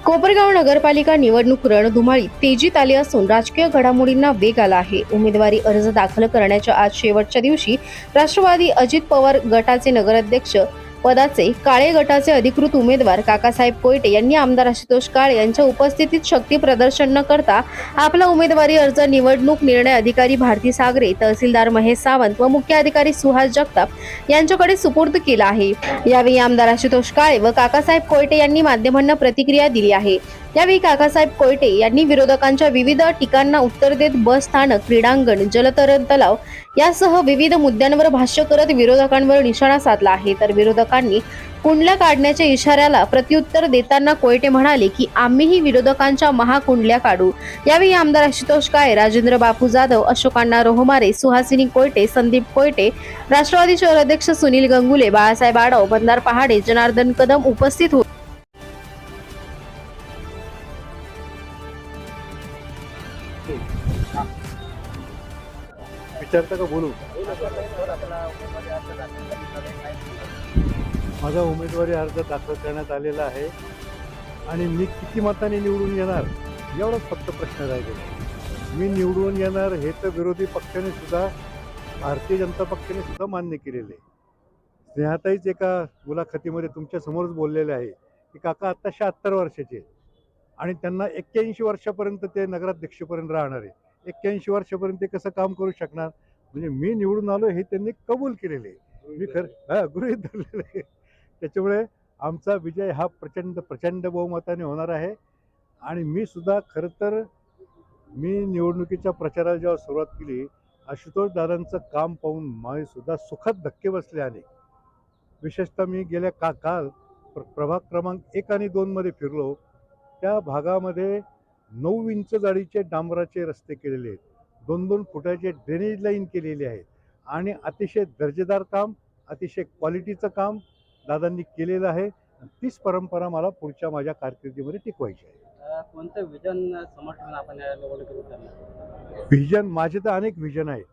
कोपरगाव नगरपालिका निवडणूक रणधुमाळीत तेजीत आली असून राजकीय घडामोडींना वेग आला आहे। उमेदवारी अर्ज दाखल करण्याच्या आज शेवटच्या दिवशी राष्ट्रवादी अजित पवार गटाचे नगराध्यक्ष पदाचे काळे गटाचे अधिकृत उमेदवार काकासाहेब कोयटे यांनी आमदार आशुतोष काळे यांच्या उपस्थितीत शक्ती प्रदर्शन न करता आपला उमेदवारी अर्ज निवडणूक निर्णय अधिकारी भारती सागरे, तहसीलदार महेश सावंत व मुख्य अधिकारी सुहास जगताप यांच्याकडे सुपूर्द केला आहे। यावेळी आमदार आशुतोष काळे व काकासाहेब कोयटे यांनी माध्यमांना प्रतिक्रिया दिली आहे। यावेळी काकासाहेब कोयटे यांनी विरोधकांच्या विविध टीकांना उत्तर देत बस स्थानक, क्रीडांगण, जलतरण तलाव यासह विविध मुद्द्यांवर भाष्य करत विरोधकांवर निशाणा साधला आहे। तर विरोधकांनी कुंडल्या काढण्याच्या इशाऱ्याला प्रत्युत्तर देताना कोयटे म्हणाले की आम्हीही विरोधकांच्या महाकुंडल्या काढू। यावेळी आमदार आशुतोष काळे, राजेंद्र बापू जाधव, अशोकांना रोहमारे, सुहासिनी कोयटे, संदीप कोयटे, राष्ट्रवादी शहराध्यक्ष सुनील गंगुले, बाळासाहेब आडव, बंदार पहाडे, जनार्दन कदम उपस्थित होते। विचारता का बोलू? माझा उमेदवारी अर्ज दाखल करण्यात आलेला आहे आणि मी किती मताने निवडून येणार एवढाच फक्त प्रश्न राहिलेला। मी निवडून येणार हे तर विरोधी पक्षाने सुद्धा, भारतीय जनता पक्षाने सुद्धा मान्य केलेले आहे। स्नेहाताईच एका मुलाखतीमध्ये तुमच्या समोरच बोललेले आहे की काका आता 76 वर्षाचे आणि त्यांना 81 वर्षापर्यंत ते नगराध्यक्षपर्यंत राहणार आहे। 81 वर्षापर्यंत ते कसं काम करू शकणार? म्हणजे मी निवडून आलो हे त्यांनी कबूल केलेले, मी गृहीत धरलेलं आहे। त्याच्यामुळे आमचा विजय हा प्रचंड बहुमताने होणार आहे। आणि मी सुद्धा खरं तर निवडणुकीच्या प्रचाराला जेव्हा सुरुवात केली, आशुतोष दादांचं काम पाहून मला सुद्धा सुखद धक्के बसले अनेक। विशेषतः मी गेल्या काल प्रभाग क्रमांक 1 आणि 2 मध्ये फिरलो। त्या भागामध्ये 9 इंच जाडीचे डांबराचे रस्ते केलेले आहेत, 2-2 फुटाचे ड्रेनेज लाईन केलेली आहेत आणि अतिशय दर्जेदार काम, अतिशय क्वालिटीचं काम दादांनी केलेलं आहे। तीच परंपरा मला पुढच्या माझ्या कारकिर्दीमध्ये टिकवायची आहे। कोणतं विजन समर्थन आपण या निवडणुकीत उतरलं? व्हिजन, माझे तर अनेक व्हिजन आहेत।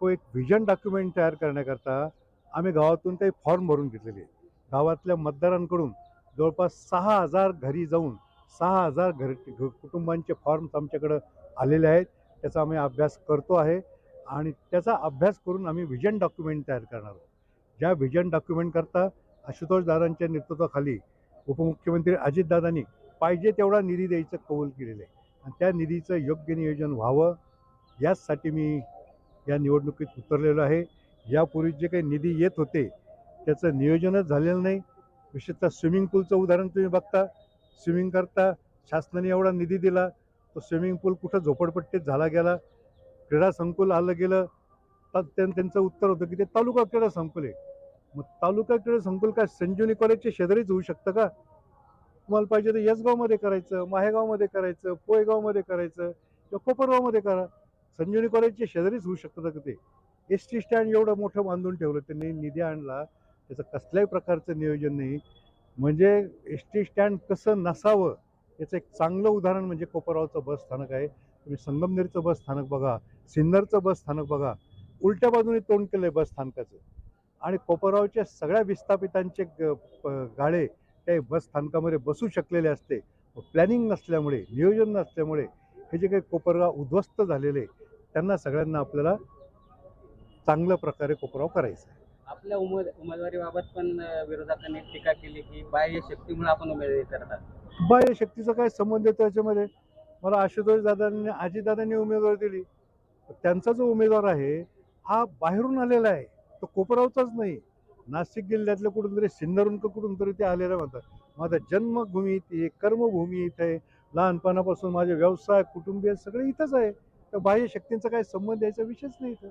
तो एक व्हिजन डॉक्युमेंट तयार करण्याकरता आम्ही गावातून काही फॉर्म भरून घेतलेले आहेत। गावातल्या मतदारांकडून जवळपास 6000 घरी जाऊन 6000 कुटुंबांचे फॉर्म्स आमच्याकडं आलेले आहेत। त्याचा आम्ही अभ्यास करतो आहे आणि त्याचा अभ्यास करून आम्ही व्हिजन डॉक्युमेंट तयार करणार आहोत। ज्या व्हिजन डॉक्युमेंट करता आशुतोष दादांच्या नेतृत्वाखाली उपमुख्यमंत्री अजितदादांनी पाहिजे तेवढा निधी द्यायचं कबूल केलेलं आहे आणि त्या निधीचं योग्य नियोजन व्हावं याचसाठी मी या निवडणुकीत उतरलेलो आहे। यापूर्वी जे काही निधी येत होते त्याचं नियोजनच झालेलं नाही। विशेषतः स्विमिंग पूलचं उदाहरण तुम्ही बघता, स्विमिंग करता शासनाने एवढा निधी दिला, तो स्विमिंग पूल कुठं झोपडपट्टीत झाला गेला, क्रीडा संकुल आलं गेलं, तर त्यांचं उत्तर होतं की ते तालुका क्रीडा संकुल आहे। मग तालुका क्रीडा संकुल काय संजीवनी कॉलेजच्या शेजारीच होऊ शकतं का? तुम्हाला पाहिजे तर यसगावमध्ये करायचं, माहेगावमध्ये करायचं, पोयगावमध्ये करायचं किंवा कोपरगावमध्ये करा, संजीवनी कॉलेजच्या शेजारीच होऊ शकतं का? ते एस.टी. स्टँड एवढं मोठं बांधून ठेवलं त्यांनी, निधी आणला, त्याचं कसल्याही प्रकारचं नियोजन नाही। म्हणजे एस.टी. स्टँड कसं नसावं याचं एक चांगलं उदाहरण म्हणजे कोपरगावचं बस स्थानक आहे। तुम्ही संगमनेरचं बस स्थानक बघा, सिन्नरचं बस स्थानक बघा, उलट्या बाजूने तोंड केलं आहे बस स्थानकाचं आणि कोपरगावच्या सगळ्या विस्थापितांचे गाडे त्या बस स्थानकामध्ये बसू शकलेले असते। प्लॅनिंग नसल्यामुळे, नियोजन नसल्यामुळे हे जे काही कोपरगाव उद्ध्वस्त झालेले त्यांना सगळ्यांना आपल्याला चांगल्या प्रकारे कोपरगाव करायचं आहे। आपल्या उमेदवारीबाबत पण विरोधकांनी टीका केली की बाह्य शक्तीमुळे आपण उमेदवारी करतात। बाह्य शक्तीचा काय संबंध आहे त्याच्यामध्ये? मला आशुतोष दादांनी, अजितदादांनी उमेदवारी दिली, त्यांचा जो उमेदवार आहे हा बाहेरून आलेला आहे, तो कोपरगावचाच नाही, नाशिक जिल्ह्यातल्या कुठून तरी, सिन्नरून कुठून तरी ते आलेलं म्हणतात। माझा जन्मभूमी इथे, कर्मभूमी इथे, लहानपणापासून माझे व्यवसाय, कुटुंबीय सगळे इथंच आहे। तर बाह्य शक्तींचा काय संबंध याचा विषयच नाही इथं।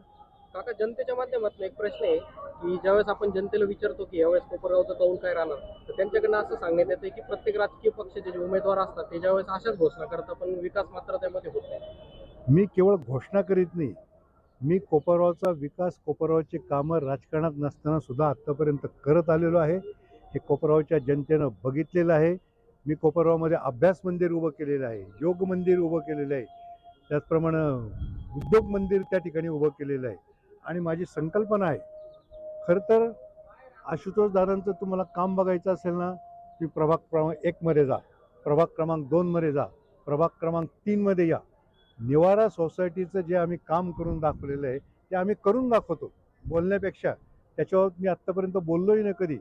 काका, जनतेच्या माध्यमातून एक प्रश्न आहे की ज्यावेळेस आपण जनतेला विचारतो की यावेळेस कोपरगावचं कौल काय राहणार, तर त्यांच्याकडनं असं सांगण्यात येतं की प्रत्येक राजकीय पक्षाचे जे उमेदवार असतात ते ज्यावेळेस अशाच घोषणा करतात पण विकास मात्र त्यामध्ये होत नाही। मी केवळ घोषणा करीत नाही, मी कोपरगावचा विकास, कोपरगावची कामं राजकारणात नसताना सुद्धा आत्तापर्यंत करत आलेलो आहे। हे कोपरगावच्या जनतेनं बघितलेलं आहे। मी कोपरगावमध्ये अभ्यास मंदिर उभं केलेलं आहे, योग मंदिर उभं केलेलं आहे, त्याचप्रमाणे उद्योग मंदिर त्या ठिकाणी उभं केलेलं आहे आणि माझी संकल्पना आहे, खरं तर आशुतोष दादांचं तुम्हाला काम बघायचं असेल ना, तुम्ही प्रभाग क्रमांक 1 मध्ये जा, प्रभाग क्रमांक 2मध्ये जा, प्रभाग क्रमांक 3मध्ये या. निवारा सोसायटीचं जे आम्ही काम करून दाखवलेलं आहे ते आम्ही करून दाखवतो बोलण्यापेक्षा. त्याच्यावर मी आत्तापर्यंत बोललोही नाही कधी.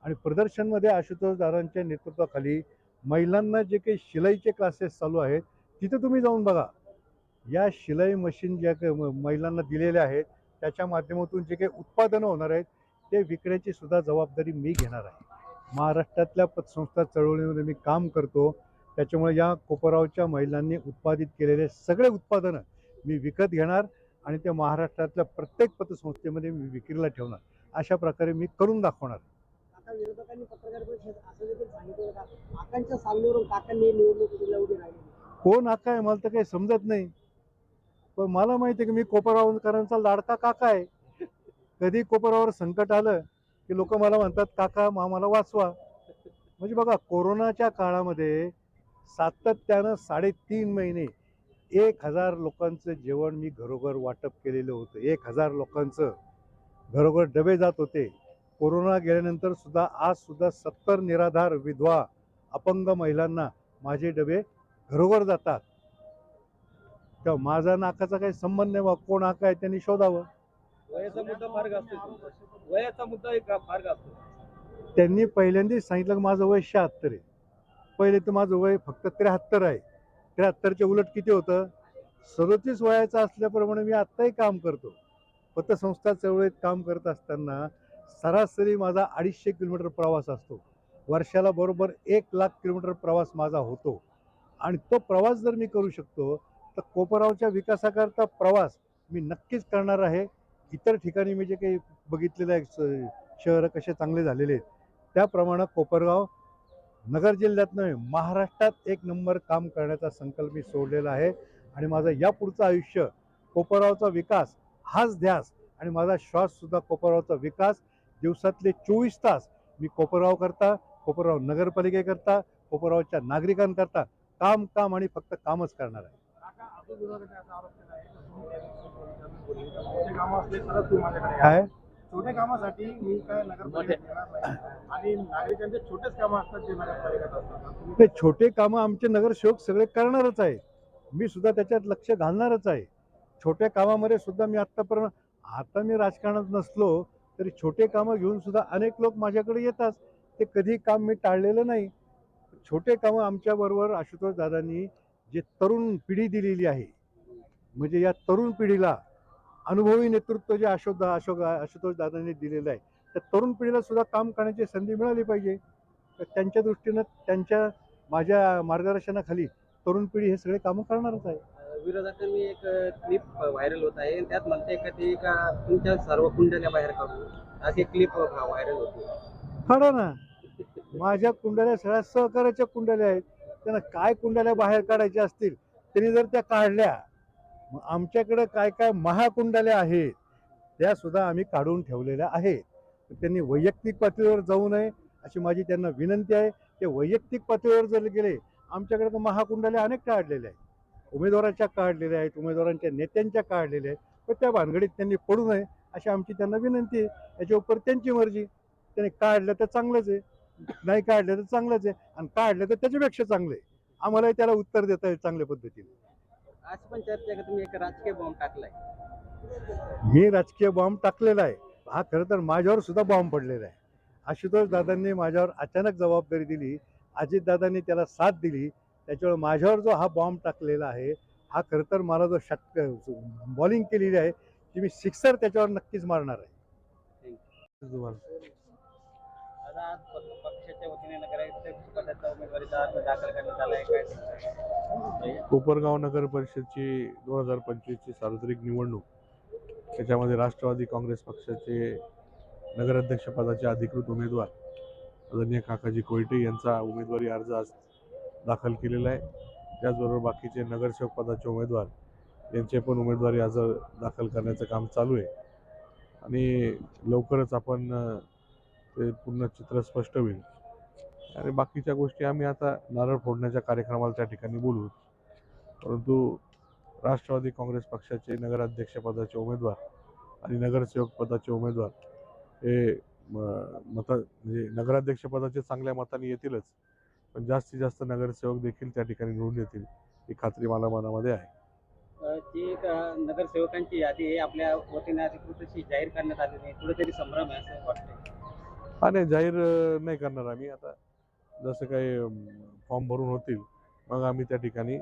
आणि प्रदर्शनमध्ये आशुतोष दादांच्या नेतृत्वाखाली महिलांना जे काही शिलाईचे क्लासेस चालू आहेत तिथे तुम्ही जाऊन बघा. या शिलाई मशीन ज्या महिलांना दिलेल्या आहेत त्याच्या माध्यमातून जे काही उत्पादनं होणार आहेत ते विकण्याची सुद्धा जबाबदारी मी घेणार आहे. महाराष्ट्रातल्या पतसंस्था चळवळीमध्ये मी काम करतो, त्याच्यामुळे या कोपरावच्या महिलांनी उत्पादित केलेले सगळे उत्पादनं मी विकत घेणार आणि ते महाराष्ट्रातल्या प्रत्येक पतसंस्थेमध्ये मी विक्रीला ठेवणार. अशा प्रकारे मी करून दाखवणार. आता विरोधकांनी पत्रकार परिषद असं देखील सांगितलं का काकांच्या सामनेवरून काकांनी निवडणुकीला उभी राहिली. कोण काका आहे मला तर काही समजत नाही, पण मला माहिती आहे की मी कोपरावकरांचा लाडका काका आहे. कधी कोपरावर संकट आलं की लोक मला म्हणतात काका आम्हाला वाचवा. म्हणजे बघा, कोरोनाच्या काळामध्ये सातत्यानं 3.5 महिने 1000 लोकांचं जेवण मी घरोघर वाटप केलेलं होतं. 1000 लोकांचं घरोघर डबे जात होते. कोरोना गेल्यानंतर सुद्धा आज सुद्धा 70 निराधार विधवा अपंग महिलांना माझे डबे घरोघर जातात. तेव्हा माझा नाकाचा काही संबंध नाही. बा कोण नाका आहे त्यांनी शोधावं. वयाचा मुद्दा फार गाजतो. वयाचा मुद्दा एक फार गाजतो. त्यांनी पहिल्यांदाच सांगितलं की माझं वय 76 आहे. पहिले तर माझं वय फक्त 73 आहे. 73च्या उलट किती होतं? 37 वयाचं असल्याप्रमाणे मी आत्ताही काम करतो. पतसंस्था चळवळीत काम करत असताना सरासरी माझा 250 किलोमीटर प्रवास असतो. वर्षाला बरोबर 1 लाख किलोमीटर प्रवास माझा होतो. आणि तो प्रवास जर मी करू शकतो तर कोपरावच्या विकासाकरता प्रवास मी नक्कीच करणार आहे. इतर ठिकाणी मी जे काही बघितलेलं आहे शहरं कसे चांगले झालेले आहेत त्याप्रमाणे कोपरगाव नगर जिल्ह्यात नव्हे महाराष्ट्रात 1 नंबर काम करण्याचा संकल्प मी सोडलेला आहे. आणि माझं यापुढचं आयुष्य कोपरगावचा विकास हाच ध्यास आणि माझा श्वाससुद्धा कोपरगावचा विकास. दिवसातले 24 तास मी कोपरगाव करता, कोपरगाव नगरपालिकेकरता, कोपरगावच्या नागरिकांकरता काम काम आणि फक्त कामच करणार आहे. काय छोटे कामासाठी मी काय नगरपालिकेत येणार नाही आणि नागरिकांचे छोटेच कामं असतात जे नगरपालिकेत असतात. ते छोटे कामं आमचे नगरसेवक सगळे करणारच आहे. मी सुद्धा त्याच्यात लक्ष घालणारच आहे. छोट्या कामामध्ये सुद्धा मी आत्तापर्यंत, आता मी राजकारणात नसलो तरी छोटे कामं घेऊन सुद्धा अनेक लोक माझ्याकडे येतात. ते कधी काम मी टाळलेलं नाही. छोटे कामं आमच्याबरोबर आशुतोष दादांनी जे तरुण पिढी दिलेली आहे, म्हणजे या तरुण पिढीला अनुभवी नेतृत्व जे आशुतोष दादांनी दिलेलं आहे त्या तरुण पिढीला सुद्धा काम करण्याची संधी मिळाली पाहिजे. तर त्यांच्या दृष्टीनं माझ्या मार्गदर्शनाखाली तरुण पिढी हे सगळे कामं करणारच आहे. विरोधकांनी एक क्लिप व्हायरल होत आहे त्यात म्हणते का तुमच्या सर्व कुंडल्या बाहेर काढू अशी क्लिप व्हायरल होती. काढा ना. माझ्या कुंडल्या सगळ्या सहकार्याच्या कुंडल्या आहेत. त्यांना काय कुंडल्या बाहेर काढायच्या असतील त्यांनी जर त्या काढल्या, मग आमच्याकडे काय काय महाकुंडल्या आहेत त्या सुद्धा आम्ही काढून ठेवलेल्या आहेत. त्यांनी वैयक्तिक पातळीवर जाऊ नये अशी माझी त्यांना विनंती आहे. ते वैयक्तिक पातळीवर जर गेले, आमच्याकडे तर महाकुंडल्या अनेक काढलेल्या आहेत. उमेदवाराच्या काढलेल्या आहेत, उमेदवारांच्या नेत्यांच्या काढलेल्या आहेत. पण त्या भानगडीत त्यांनी पडू नये अशी आमची त्यांना विनंती आहे. याच्यावर त्यांची मर्जी. त्यांनी काढलं तर चांगलंच आहे, नाही काढलं तर चांगलंच आहे, आणि काढलं तर त्याच्यापेक्षा चांगलं आहे. आम्हालाही त्याला उत्तर देता येईल चांगल्या पद्धतीने. अशी पण चर्चा आहे की तुम्ही एक राजकीय बॉम्ब टाकलाय. मी राजकीय बॉम्ब टाकलेला आहे. हा खरं तर माझ्यावर सुद्धा बॉम्ब पडलेला आहे. आशुतोष दादांनी माझ्यावर अचानक जबाबदारी दिली, अजितदादांनी त्याला साथ दिली, त्याच्यावर माझ्यावर जो हा बॉम्ब टाकलेला आहे हा खरं तर मला जो बॉलिंग केलेली आहे ती मी सिक्सर त्याच्यावर नक्कीच मारणार आहे. आज पक्षाच्या वतीने नगराध्यक्ष पदाचा उमेदवारीचा अर्ज दाखल करण्यात आलाय. काय कोपरगाव नगर परिषदची 2025ची सार्वत्रिक निवडणूक, त्याच्यामध्ये राष्ट्रवादी काँग्रेस पक्षाचे नगराध्यक्ष पदाचे अधिकृत उमेदवार आदरणीय काकाजी कोयटे यांचा उमेदवारी अर्ज आज दाखल केलेला आहे. त्याचबरोबर बाकीचे नगरसेवक पदाचे उमेदवार यांचे पण उमेदवारी अर्ज दाखल करण्याचं काम चालू आहे आणि लवकरच आपण ते पूर्ण चित्र स्पष्ट होईल. आणि बाकीच्या गोष्टी आम्ही आता नारळ फोडण्याच्या कार्यक्रमाला त्या ठिकाणी बोलू. परंतु राष्ट्रवादी काँग्रेस पक्षाचे नगराध्यक्ष पदाचे उमेदवार आणि नगरसेवक पदाचे उमेदवार हे म्हणजे नगराध्यक्ष पदाचे चांगल्या मताने येतीलच, पण जास्तीत जास्त नगरसेवक देखील त्या ठिकाणी निवडून येतील ही खात्री मला मनामध्ये आहे. जी एक नगरसेवकांची यादी आहे आपल्या वतीने अधिकृत अशी जाहीर करण्यात आली नाही, कुठेतरी संभ्रम आहे असं वाटतंय. आणि जाहीर नाही करणार आम्ही आता. जसं काही फॉर्म भरून होतील मग आम्ही त्या ठिकाणी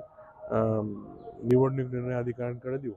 निवडणूक निर्णय अधिकाऱ्यांकडे देऊ.